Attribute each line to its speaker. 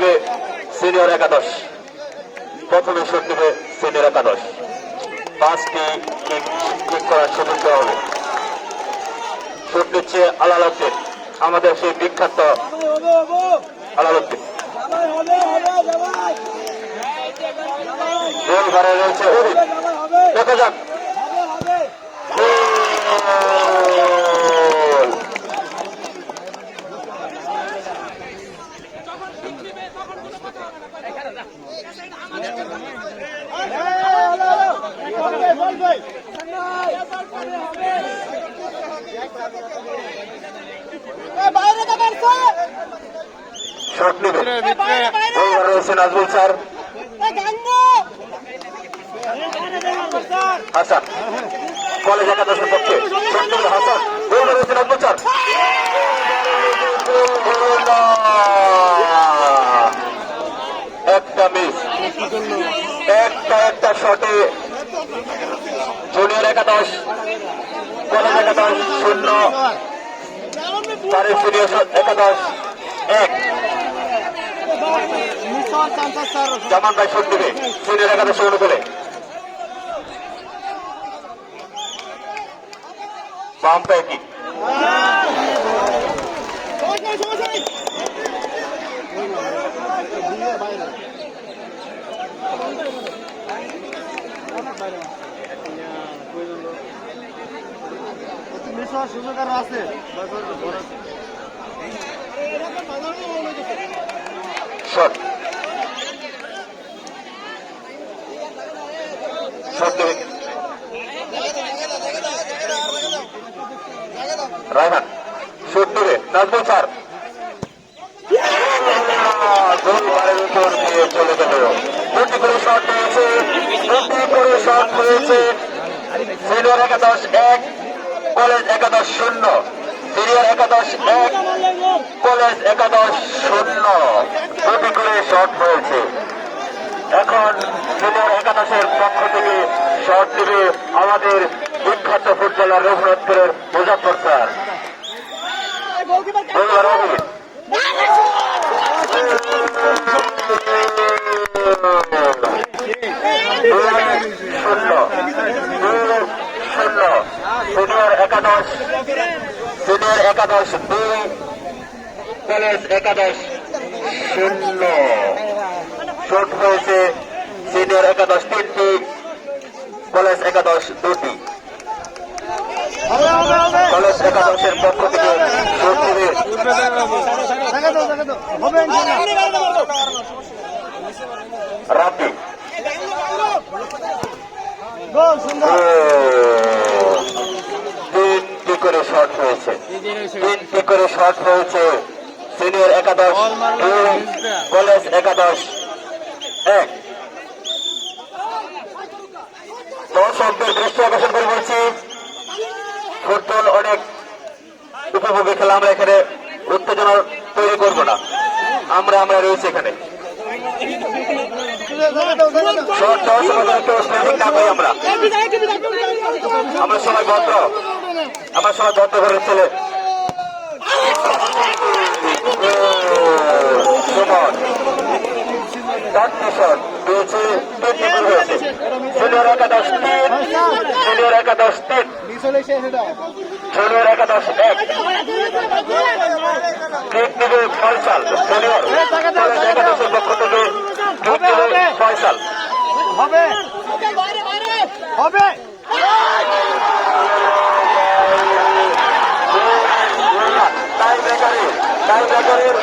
Speaker 1: নেবে সিনিয়র একাদশ। প্রথমে শট নেবে সিনিয়র একাদশ। 5টি কিক করার সুযোগ দেওয়া হবে। শট নিচ্ছে আলালউদ্দিন, আমাদের সেই বিখ্যাত আলালউদ্দিন। গোল ঘরে রয়েছে অভিক। দেখা যাক শট নেবে রয়েছে নাজমুল স্যার, হাসান কলেজ একাদশের পক্ষে শট নেবে হাসান, গোল রয়েছে নাজমুল স্যার। একটা মিস, একটা শটে জুনিয়র একাদশ কলেজ একাদশ 0, সিনিয়র একাদশ 1। জামান ভাই শট নেবে সিনিয়র একাদশের অনুকূলে। বাম পায়ে কিক,
Speaker 2: সুযোগ আরো আছে।
Speaker 1: শট শট নেবে রায়হান, শট নেবে নাজমুল স্যার, গোলবারের উপর দিয়ে চলে গেল। দুটি করে শট হয়েছে, সিনিয়র একাদশ 1, কলেজ একাদশ 0, সিনিয়র একাদশ 1, কলেজ একাদশ 0। দুটি করে শট হয়েছে। এখন সিনিয়র একাদশের পক্ষ থেকে শট নেবে আমাদের বিখ্যাত ফুটবলার রঘুনাথপুরের মুজাফফর স্যার। সিনিয়র একাদশ 2, কলেজ একাদশ 0। শট হয়েছে সিনিয়র একাদশ 3টি, কলেজ একাদশ 2টি। কলেজ একাদশের পক্ষ থেকে শট নেবে রাব্বি। 3টি করে শট হয়েছে, সিনিয়র একাদশ 2, কলেজ একাদশ 1। দর্শকদের দৃষ্টি আকর্ষণ করে বলছি, ফুটবল অনেক উপভোগী খেলা, আমরা এখানে উত্তেজনা তৈরি করব না, আমরা রয়েছি এখানে। আমরা সবাই ভদ্র, ঘরের ছেলে। সিনিয়র একাদশ 3, জুনিয়র একাদশ 1, কিক নেবে ফয়সাল। সিনিয়র একাদশের পক্ষ থেকে কিক নেবে ফয়সাল। টাইব্রেকারের